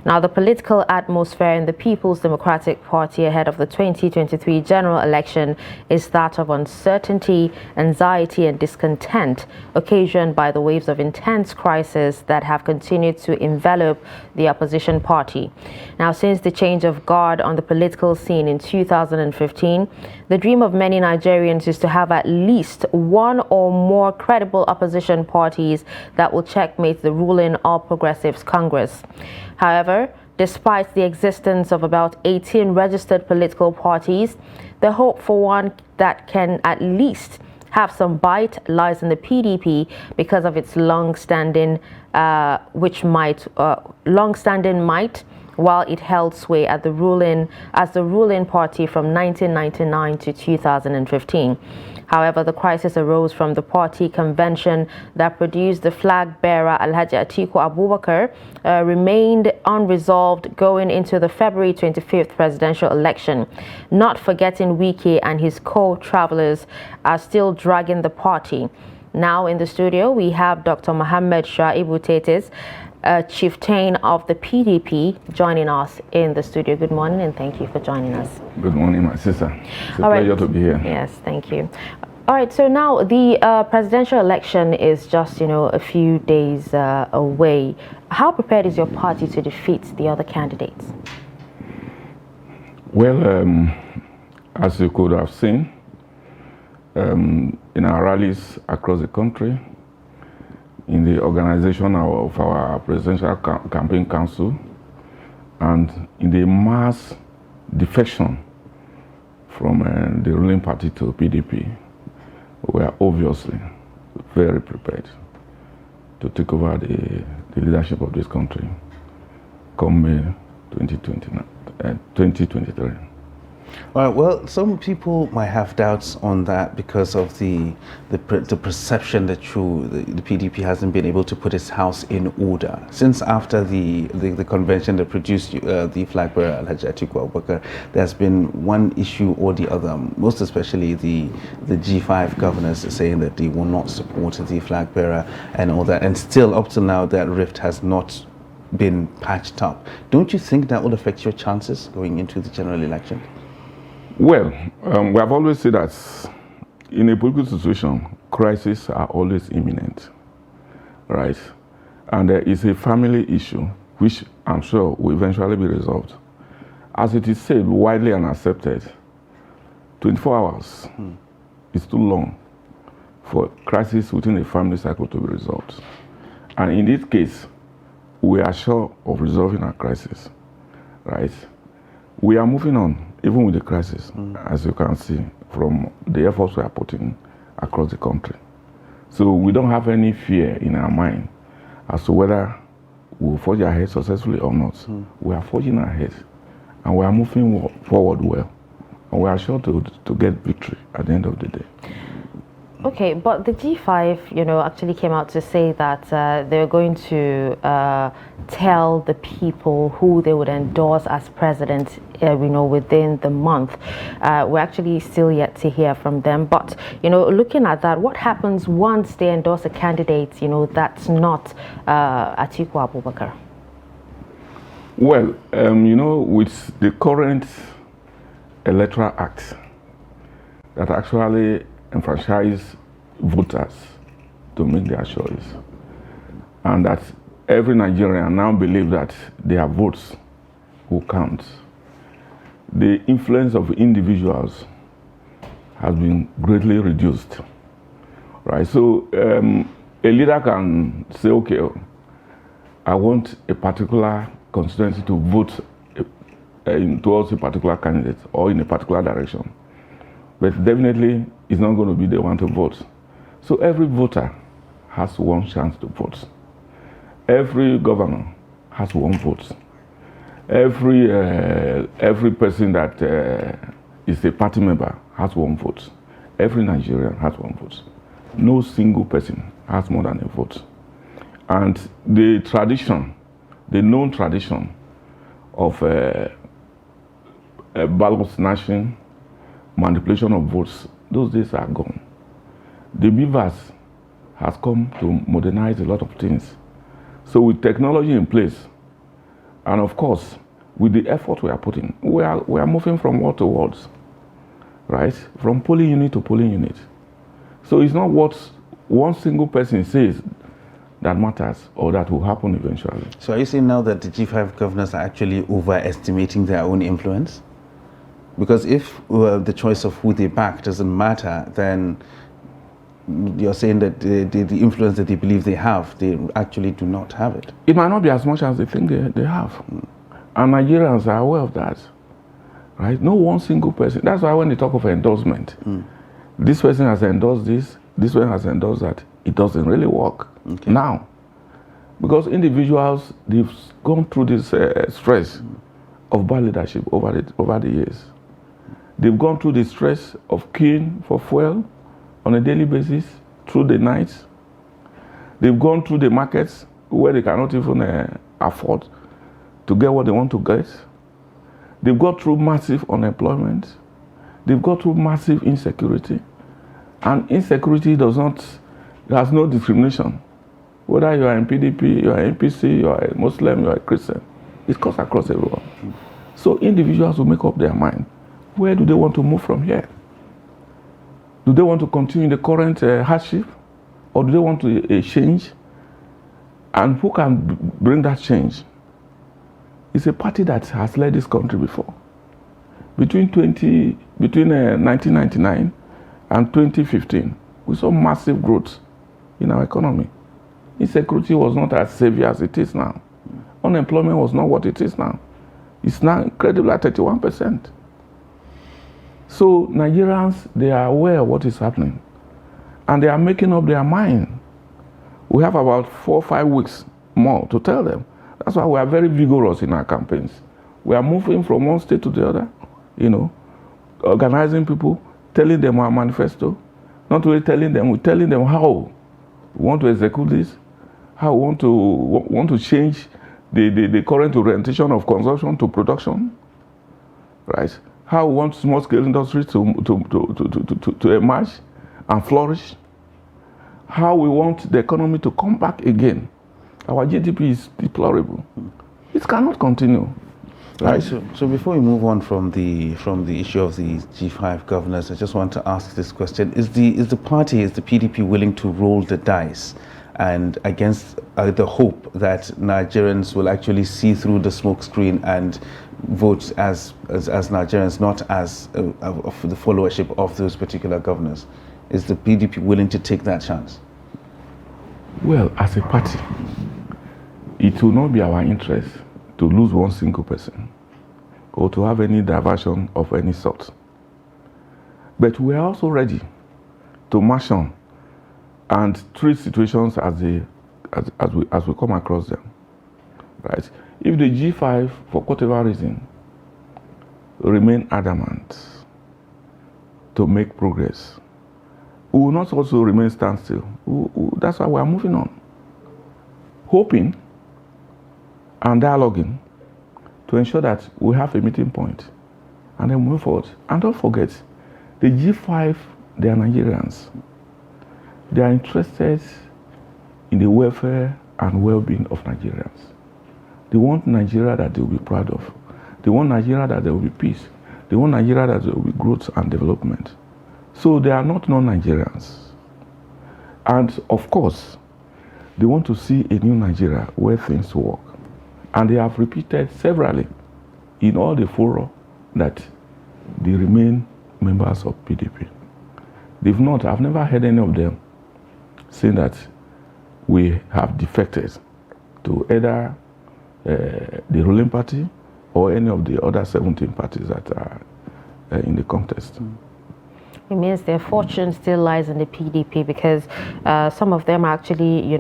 Now, the political atmosphere in the People's Democratic Party ahead of the 2023 general election is that of uncertainty, anxiety, and discontent, occasioned by the waves of intense crisis that have continued to envelop the opposition party. Now, since the change of guard on the political scene in 2015, the dream of many Nigerians is to have at least one or more credible opposition parties that will checkmate the ruling All Progressives Congress. However, despite the existence of about 18 registered political parties, the hope for one that can at least have some bite lies in the PDP because of its long-standing might, while it held sway as the ruling party from 1999 to 2015. However, the crisis arose from the party convention that produced the flag bearer Alhaji Atiku Abubakar remained unresolved going into the February 25th presidential election. Not forgetting Wike and his co-travelers are still dragging the party. Now in the studio, we have Dr. Mohammed Shaibu Tetes, chieftain of the PDP, joining us in the studio. Good morning and thank you for joining us. Good morning, my sister. It's a pleasure to be here. Yes, thank you. All right, so now the presidential election is just, a few days away. How prepared is your party to defeat the other candidates? Well, as you could have seen, in our rallies across the country, in the organization of our presidential campaign council, and in the mass defection from the ruling party to PDP, we are obviously very prepared to take over the leadership of this country come May 2023. All right, well, some people might have doubts on that because of the perception that the PDP hasn't been able to put its house in order. Since after the convention that produced the flag bearer Alhaji Atiku Abubakar, there's been one issue or the other, most especially the G5 governors saying that they will not support the flag bearer and all that. And still, up to now, that rift has not been patched up. Don't you think that will affect your chances going into the general election? Well, we have always said that in a political situation, crises are always imminent, right? And there is a family issue, which I'm sure will eventually be resolved. As it is said, widely and accepted, 24 hours is too long for crisis within a family cycle to be resolved. And in this case, we are sure of resolving our crisis, right? We are moving on, even with the crisis, as you can see from the efforts we are putting across the country. So we don't have any fear in our mind as to whether we'll forge ahead successfully or not. We are forging ahead, and we are moving forward well, and we are sure to get victory at the end of the day. Okay, but the G5, actually came out to say that they're going to tell the people who they would endorse as president, within the month. We're actually still yet to hear from them. But, looking at that, what happens once they endorse a candidate, that's not Atiku Abubakar? Well, with the current Electoral Act that actually enfranchise voters to make their choice, and that every Nigerian now believe that their votes will count. The influence of individuals has been greatly reduced, right? So a leader can say, okay, I want a particular constituency to vote towards a particular candidate or in a particular direction, but definitely it's not going to be the one to vote. So every voter has one chance to vote. Every governor has one vote. Every person that is a party member has one vote. Every Nigerian has one vote. No single person has more than a vote. And the known tradition of ballot snatching, manipulation of votes, those days are gone. The beavers has come to modernize a lot of things. So with technology in place, And of course, with the effort we are putting, we are moving from ward to wards, right? From polling unit to polling unit. So it's not what one single person says that matters or that will happen eventually. So are you saying now that the G5 governors are actually overestimating their own influence? Because if the choice of who they back doesn't matter, then you're saying that the influence that they believe they have, they actually do not have it. It might not be as much as they think they have. And Nigerians are aware of that, right? No one single person. That's why when they talk of endorsement, this person has endorsed this one has endorsed that, it doesn't really work now. Because individuals, they've gone through this stress of bad leadership over the years. They've gone through the stress of queuing for fuel on a daily basis, through the nights. They've gone through the markets where they cannot even afford to get what they want to get. They've gone through massive unemployment. They've gone through massive insecurity. And insecurity has no discrimination. Whether you are in PDP, you are NPC, you are a Muslim, you are a Christian, it cuts across everyone. So individuals will make up their mind. Where do they want to move from here? Do they want to continue the current hardship? Or do they want a change? And who can bring that change? It's a party that has led this country before. Between 1999 and 2015, we saw massive growth in our economy. Insecurity was not as severe as it is now. Unemployment was not what it is now. It's now incredible at 31%. So Nigerians, they are aware of what is happening. And they are making up their mind. We have about 4 or 5 weeks more to tell them. That's why we are very vigorous in our campaigns. We are moving from one state to the other, organizing people, telling them our manifesto. Not only telling them, we're telling them how we want to execute this, how we want to change the current orientation of consumption to production, right? How we want small-scale industries to emerge and flourish. How we want the economy to come back again. Our GDP is deplorable. It cannot continue, right? So before we move on from the issue of the G5 governors, I just want to ask this question: Is the PDP willing to roll the dice, and against the hope that Nigerians will actually see through the smokescreen and vote as Nigerians, not as the followership of those particular governors? Is the PDP willing to take that chance? Well, as a party, it will not be our interest to lose one single person or to have any diversion of any sort. But we are also ready to march on and treat situations as we come across them, right? If the G5, for whatever reason, remain adamant to make progress, we will not also remain standstill. That's why we are moving on, hoping and dialoguing to ensure that we have a meeting point and then move forward. And don't forget, the G5, they are Nigerians. They are interested in the welfare and well-being of Nigerians. They want Nigeria that they will be proud of. They want Nigeria that there will be peace. They want Nigeria that there will be growth and development. So they are not non-Nigerians. And of course, they want to see a new Nigeria where things work. And they have repeated severally in all the fora that they remain members of PDP. I've never heard any of them saying that we have defected to either the ruling party or any of the other 17 parties that are in the contest. It means their fortune still lies in the PDP, because some of them are actually,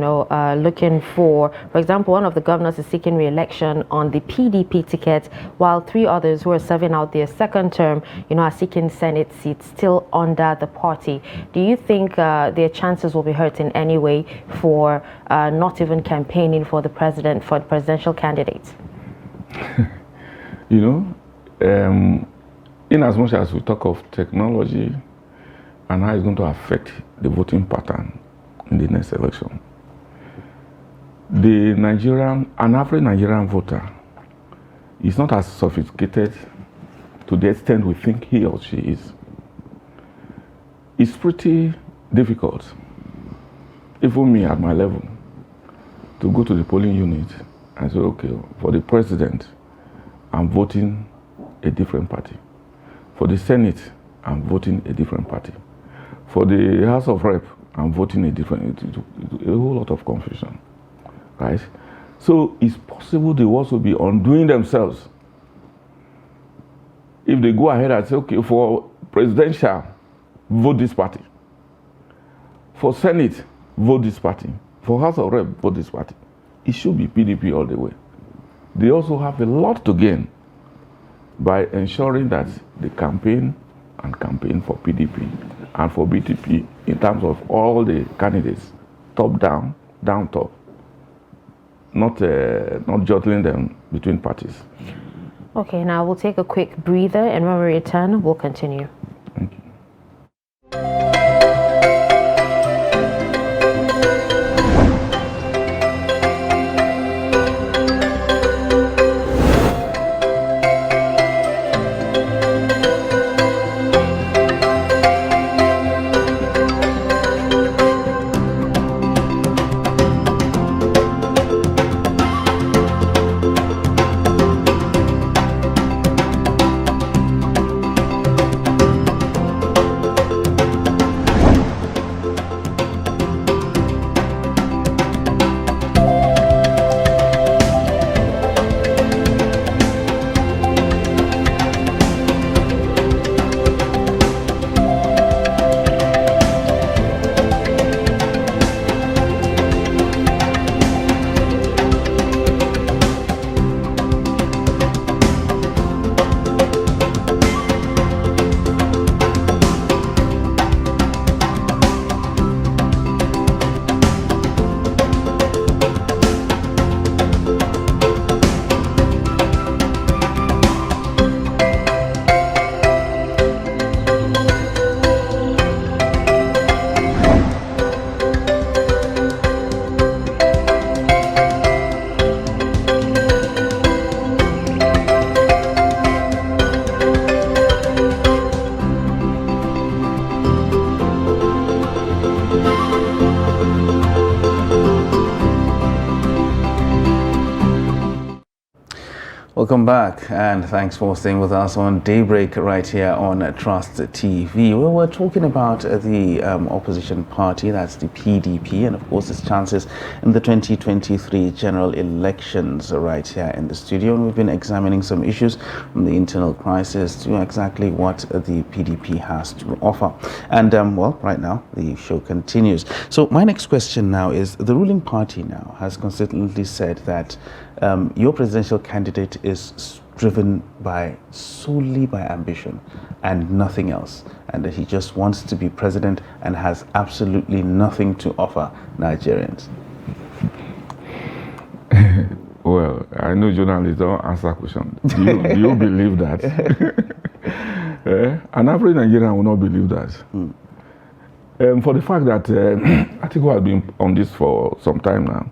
looking for example, one of the governors is seeking re-election on the PDP ticket, while 3 others who are serving out their second term, are seeking Senate seats still under the party. Do you think their chances will be hurt in any way for not even campaigning for the presidential candidate? In as much as we talk of technology and how it's going to affect the voting pattern in the next election, an average Nigerian voter is not as sophisticated to the extent we think he or she is. It's pretty difficult, even me at my level, to go to the polling unit and say, okay, for the president, I'm voting a different party. For the Senate, I'm voting a different party. For the House of Rep, I'm voting a different, a whole lot of confusion, right? So it's possible they also be undoing themselves if they go ahead and say, okay, for presidential, vote this party. For Senate, vote this party. For House of Rep, vote this party. It should be PDP all the way. They also have a lot to gain by ensuring that they campaign for PDP and for BTP in terms of all the candidates, top down, down top, not juggling them between parties. Okay, now we'll take a quick breather, and when we return, we'll continue. Thank you. Welcome back, and thanks for staying with us on Daybreak right here on Trust TV, where we're talking about the opposition party, that's the PDP, and of course its chances in the 2023 general elections right here in the studio. And we've been examining some issues from the internal crisis to exactly what the PDP has to offer. And well, right now the show continues. So my next question now is, the ruling party now has consistently said that your presidential candidate is driven solely by ambition and nothing else, and that he just wants to be president and has absolutely nothing to offer Nigerians. Well, I know journalists don't answer questions. Do you believe that? An average Nigerian will not believe that. For the fact that Atiku has been on this for some time now,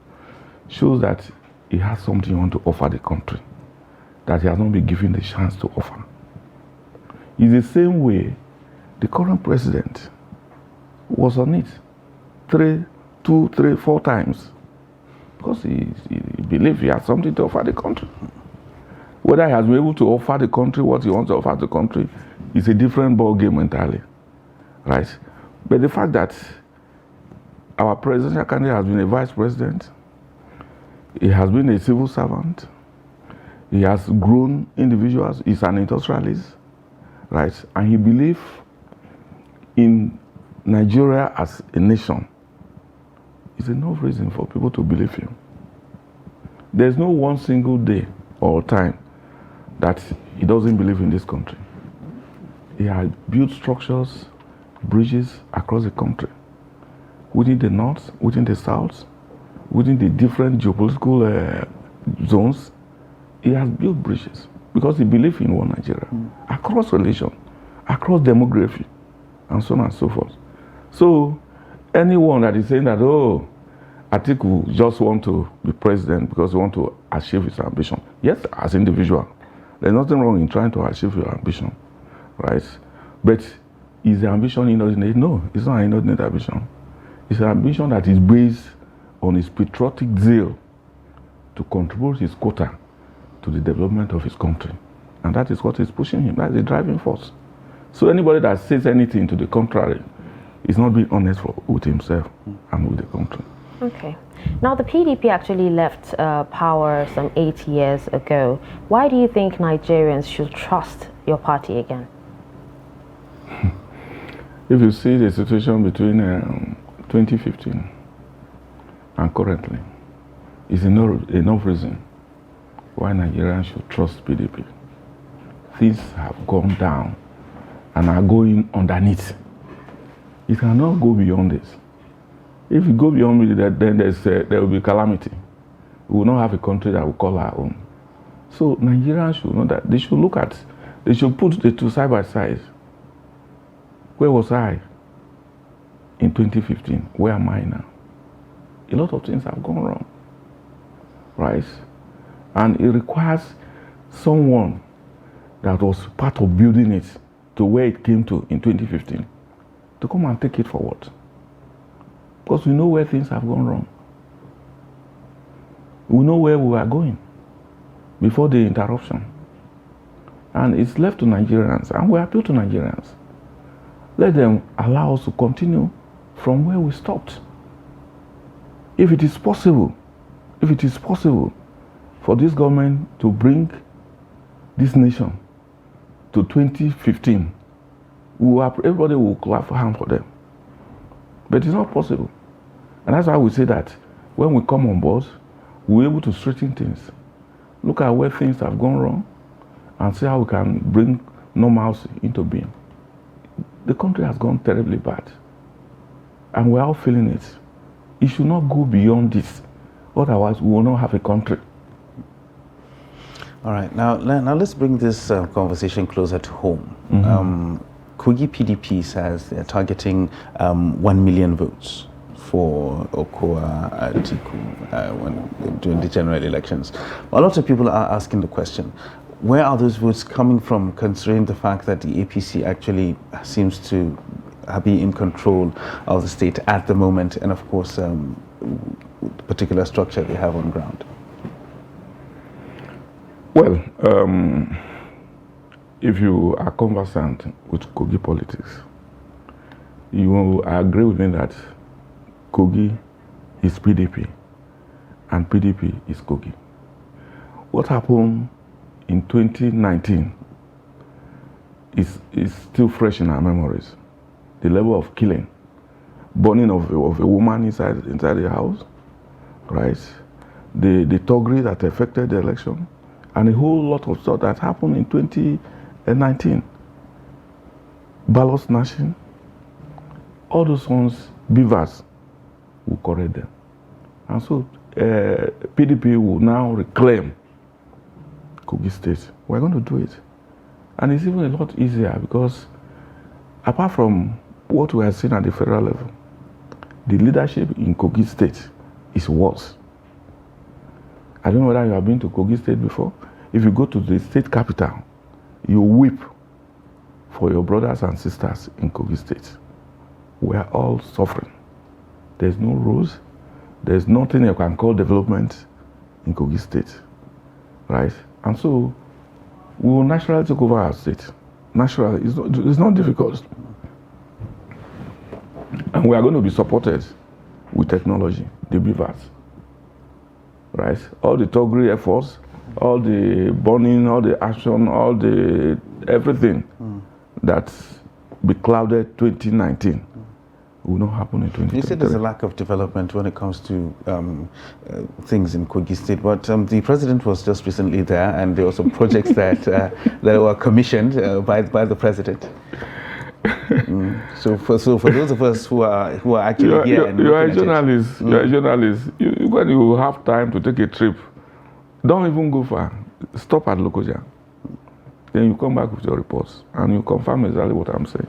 shows that he has something he wants to offer the country that he has not been given the chance to offer. It's the same way the current president was on it 2, 3, 4 times because he believes he has something to offer the country. Whether he has been able to offer the country what he wants to offer the country is a different ball game entirely, right? But the fact that our presidential candidate has been a vice president, he has been a civil servant, he has grown individuals, he's an industrialist, right? And he believes in Nigeria as a nation. It's enough reason for people to believe him. There's no one single day or time that he doesn't believe in this country. He has built structures, bridges across the country, within the north, within the south, within the different geopolitical zones. He has built bridges because he believes in one Nigeria, across religion, across demography, and so on and so forth. So anyone that is saying that, oh, Atiku just want to be president because he want to achieve his ambition, yes, as individual, There's nothing wrong in trying to achieve your ambition, right? But is the ambition inordinate? No, it's not an inordinate ambition. It's an ambition that is based on his patriotic zeal to contribute his quota to the development of his country. And that is what is pushing him. That's the driving force. So anybody that says anything to the contrary is not being honest with himself and with the country. Okay. Now, the PDP actually left power some 8 years ago. Why do you think Nigerians should trust your party again? If you see the situation between 2015 and currently, it's enough reason why Nigerians should trust PDP. Things have gone down and are going underneath. It cannot go beyond this. If you go beyond it, then there will be calamity. We will not have a country that we call our own. So Nigerians should know that they should put the two side by side. Where was I in 2015? Where am I now? A lot of things have gone wrong, right? And it requires someone that was part of building it to where it came to in 2015 to come and take it forward. Because we know where things have gone wrong. We know where we are going before the interruption. And it's left to Nigerians, and we appeal to Nigerians. Let them allow us to continue from where we stopped. If it is possible for this government to bring this nation to 2015, everybody will clap for hand for them. But it's not possible. And that's why we say that when we come on board, we're able to straighten things. Look at where things have gone wrong and see how we can bring normalcy into being. The country has gone terribly bad. And we're all feeling it. It should not go beyond this. Otherwise, we will not have a country. All right. Now let's bring this conversation closer to home. Kogi PDP says they're targeting 1 million votes for Okoa Atiku during the general elections. A lot of people are asking the question, where are those votes coming from, considering the fact that the APC actually seems to be in control of the state at the moment, and of course, the particular structure they have on ground? Well, if you are conversant with Kogi politics, you will agree with me that Kogi is PDP and PDP is Kogi. What happened in 2019 is still fresh in our memories. The level of killing, burning of a woman inside the house, right? The thuggery that affected the election, and a whole lot of stuff that happened in 2019. Ballot snatching, all those ones, beavers will correct them. And so PDP will now reclaim Kogi State. We're going to do it. And it's even a lot easier because apart from what we are seeing at the federal level, the leadership in Kogi State is worse. I don't know whether you have been to Kogi State before. If you go to the state capital, you weep for your brothers and sisters in Kogi State. We are all suffering. There's no roads. There's nothing you can call development in Kogi State, right? And so we will naturally take over our state. Naturally, it's not difficult. And we are going to be supported with technology, the beavers, right? All the thuggery efforts, all the burning, all the action, all the everything that beclouded 2019 will not happen in 2023. You said there's a lack of development when it comes to things in Kogi State, but the president was just recently there, and there were some projects that were commissioned by the president. So for those of us who are actually here, you are a journalist. You are a journalist. When you have time to take a trip, don't even go far. Stop at Lokoja. Then you come back with your reports and you confirm exactly what I'm saying.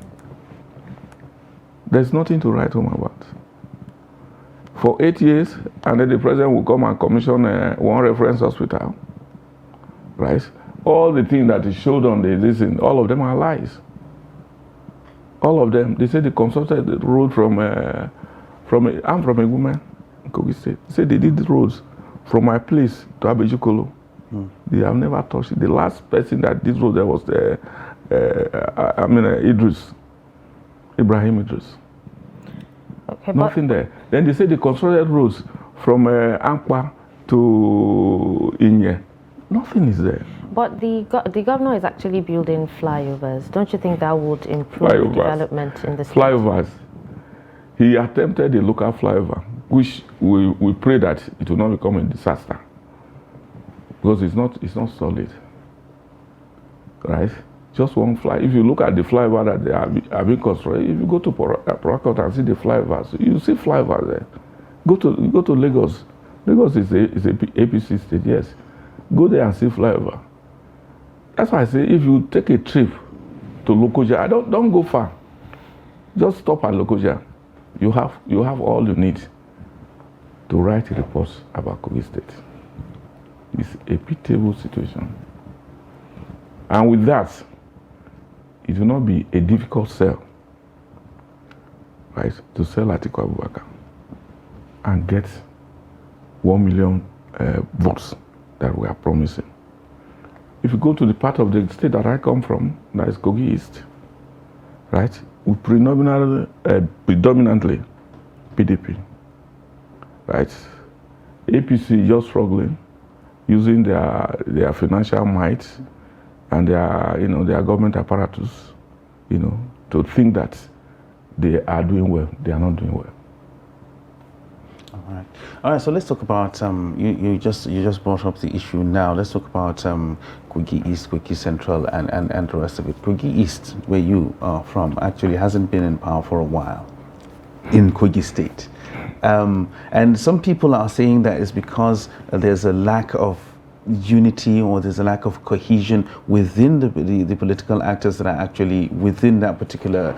There's nothing to write home about. For 8 years, and then the president will come and commission one reference hospital, right? All the things that he showed on all of them are lies. All of them. They say they consulted the road I'm from a woman in Kogi State. They said they did the roads from my place to Abejikolo. They have never touched it. The last person that did road there was Idris, Ibrahim Idris. Okay, nothing there. Then they say they constructed roads from Ankpa to Inye. Nothing is there. But the governor is actually building flyovers. Don't you think that would improve development in the state? Flyovers. He attempted a local flyover, which we pray that it will not become a disaster. Because it's not solid. Right? Just one fly. If you look at the flyover that they are being constructed, if you go to Port Harcourt and see the flyovers, you see flyovers there. Go to Lagos. Lagos is a APC state, yes. Go there and see flyover. That's why I say if you take a trip to Lokoja, don't go far. Just stop at Lokoja. You have all you need to write reports about Kogi State. It's a pitiable situation. And with that, it will not be a difficult sell, right, to sell Atiku Abubakar and get 1 million votes that we are promising. If you go to the part of the state that I come from, that is Kogi East, right, we predominantly PDP, right? APC just struggling, using their financial might and their government apparatus, to think that they are doing well. They are not doing well. All right. So let's talk about you just brought up the issue now. Let's talk about Kogi East, Kogi Central, and the rest of it. Kogi East, where you are from, actually hasn't been in power for a while in Kogi State. And some people are saying that it's because there's a lack of unity or there's a lack of cohesion within the political actors that are actually within that particular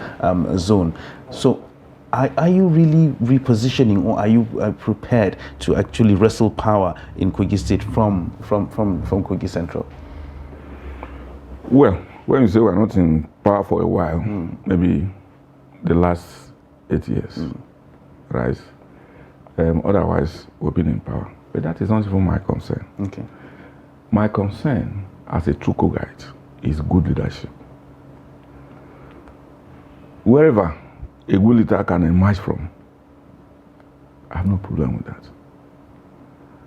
zone. So are you really repositioning, or are you prepared to actually wrestle power in Kogi State from Kogi Central? Well, when you say we're not in power for a while, maybe the last 8 years, right? Otherwise, we've been in power. But that is not even my concern. Okay. My concern as a true Kogite is good leadership. Wherever a good leader can emerge from, I have no problem with that.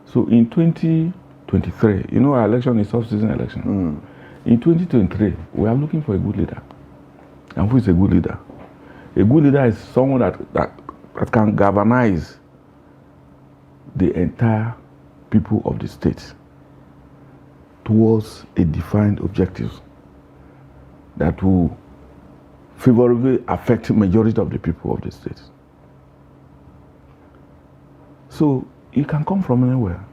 So in 2023, our election is off-season election. In 2023, we are looking for a good leader. And who is a good leader? A good leader is someone that can galvanize the entire people of the state towards a defined objective that will favorably affect the majority of the people of the state. So it can come from anywhere.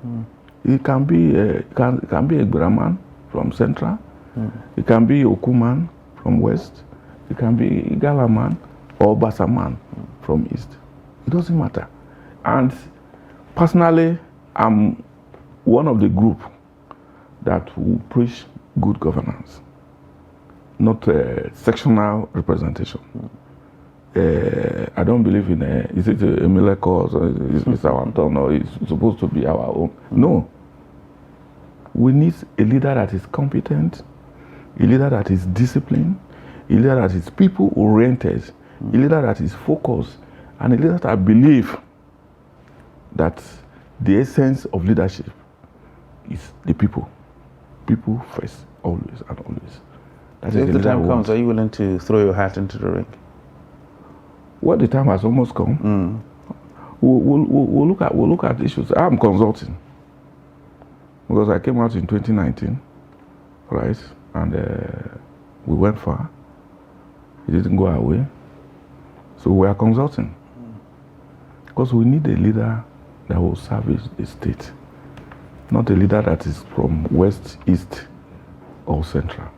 It can be a Brahman from Central. It can be Okuman from West. It can be Igalaman or Basaman from East. It doesn't matter. And personally, I'm one of the group that will preach good governance, not sectional representation. I don't believe in is it a Miller cause or is our turn or it's supposed to be our own. No. We need a leader that is competent, a leader that is disciplined, a leader that is people-oriented, a leader that is focused, and a leader that believes that the essence of leadership is the people. People first, always and always. So if the time comes, are you willing to throw your hat into the ring? Well, the time has almost come. We'll look at issues. I'm consulting because I came out in 2019, right? And we went far. It didn't go our way. So we are consulting because we need a leader that will service the state, not a leader that is from West, East, or Central.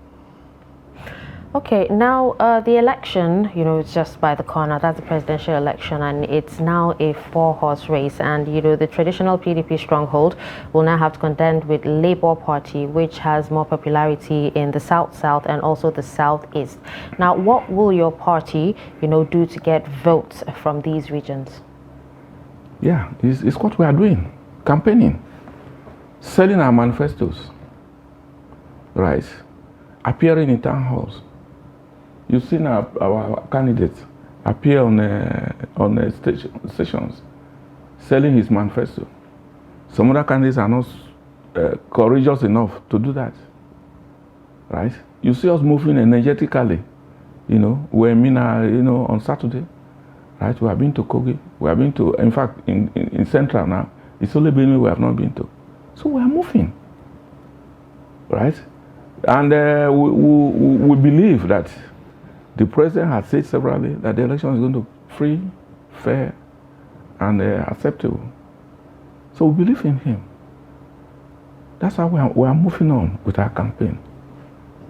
Okay, now the election, it's just by the corner. That's the presidential election, and it's now a four-horse race. And the traditional PDP stronghold will now have to contend with Labour Party, which has more popularity in the south and also the southeast. Now, what will your party, do to get votes from these regions? Yeah, it's what we are doing: campaigning, selling our manifestos, right? Appearing in town halls. You've seen our candidates appear on stations selling his manifesto. Some other candidates are not courageous enough to do that, right? You see us moving energetically. We're in Mina, on Saturday, right? We have been to Kogi. We have been to, in fact, in Central now. It's only Benue we have not been to. So we are moving, right? And we believe that the president has said severally that the election is going to be free, fair, and acceptable. So we believe in him. That's why we are moving on with our campaign.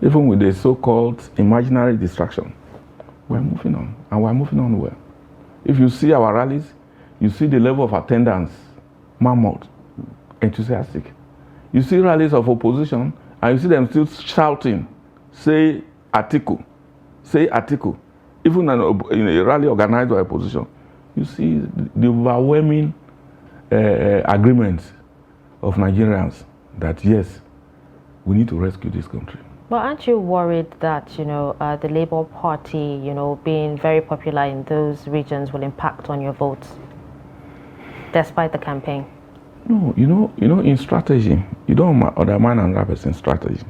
Even with the so-called imaginary distraction, we're moving on, and we're moving on well. If you see our rallies, you see the level of attendance, mammoth, enthusiastic. You see rallies of opposition, and you see them still shouting, say Atiku. Say article, even in a rally organized by opposition, you see the overwhelming agreement of Nigerians that yes, we need to rescue this country. Well, aren't you worried that the Labour Party, being very popular in those regions, will impact on your votes, despite the campaign? No, in strategy, you don't undermine another person's strategy,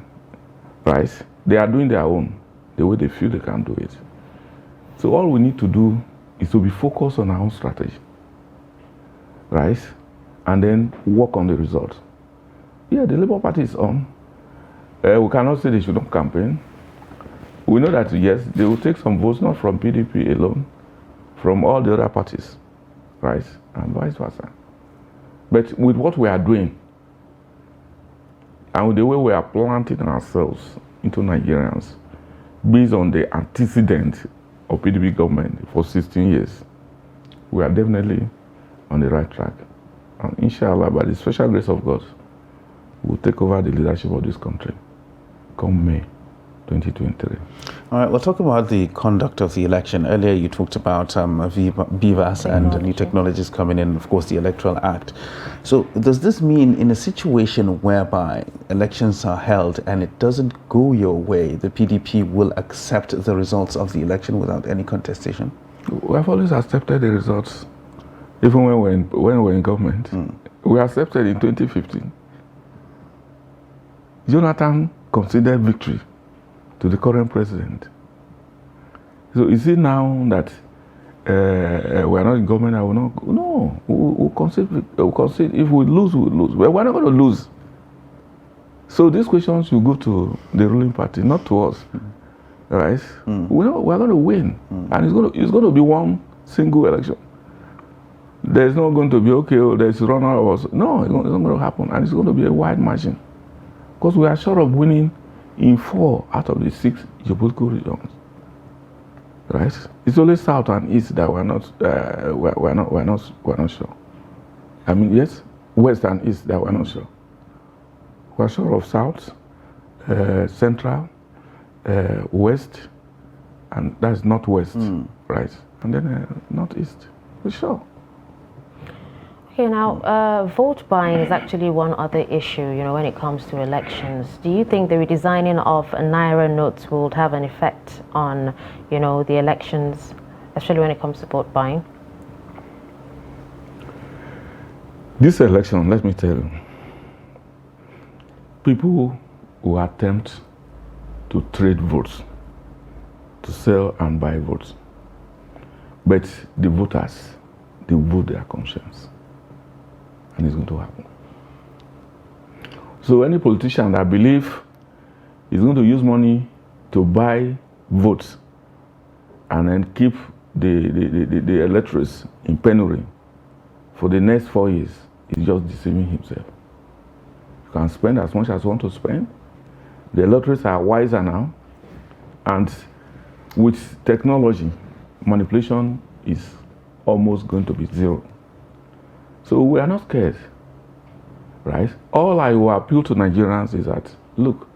right? They are doing their own, the way they feel they can do it. So all we need to do is to be focused on our own strategy, right? And then work on the results. Yeah, the Labour Party is on. We cannot say they should not campaign. We know that, yes, they will take some votes, not from PDP alone, from all the other parties, right? And vice versa. But with what we are doing, and with the way we are planting ourselves into Nigerians, based on the antecedent of PDP government for 16 years, we are definitely on the right track. And inshallah, by the special grace of God, we'll take over the leadership of this country come May 2023. All right, we'll talk about the conduct of the election. Earlier you talked about BVAS and new technologies coming in, of course the Electoral Act. So does this mean in a situation whereby elections are held and it doesn't go your way, the PDP will accept the results of the election without any contestation? We have always accepted the results, even when we're in government. We accepted in 2015. Jonathan considered victory to the current president. So is it now that we are not in government, I will not go? No, we'll concede. If we lose, we'll lose. But we're not going to lose. So these questions should go to the ruling party, not to us. Right? We're going to win. And it's going to be one single election. There's not going to be, there's a runner. No, it's not going to happen. And it's going to be a wide margin. Because we are sure of winning in 4 out of the 6 geopolitical regions, right? It's only south and east that we're not sure. I mean, yes, west and east that we're not sure. We're sure of south, central, west, and that's northwest, right? And then northeast, for sure. Okay, now vote buying is actually one other issue, when it comes to elections. Do you think the redesigning of Naira notes will have an effect on, the elections, especially when it comes to vote buying? This election, let me tell you, people who attempt to trade votes, to sell and buy votes, but the voters, they vote their conscience. And it's going to happen. So any politician that believes is going to use money to buy votes and then keep the electorates in penury for the next 4 years is just deceiving himself. You can spend as much as you want to spend. The electorates are wiser now. And with technology, manipulation is almost going to be zero. So we are not scared, right? All I will appeal to Nigerians is that, look,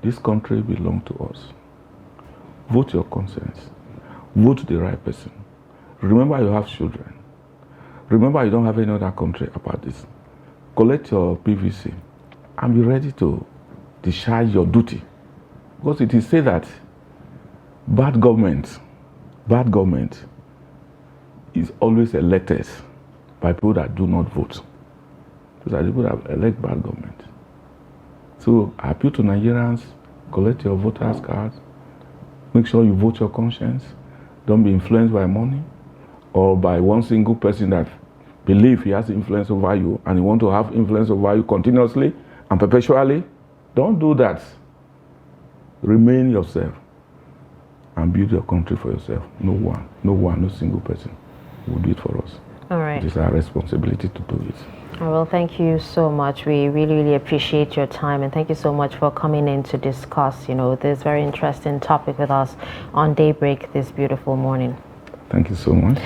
this country belongs to us. Vote your conscience. Vote the right person. Remember you have children. Remember you don't have any other country apart this. Collect your PVC and be ready to discharge your duty. Because it is said that bad government is always elected by people that do not vote. Those are the people that elect bad government. So I appeal to Nigerians, collect your voters' cards, make sure you vote your conscience, don't be influenced by money or by one single person that believes he has influence over you and you want to have influence over you continuously and perpetually. Don't do that. Remain yourself and build your country for yourself. No single person will do it for us. All right. It is our responsibility to do it. Well, thank you so much. We really appreciate your time, and thank you so much for coming in to discuss, this very interesting topic with us on Daybreak this beautiful morning. Thank you so much.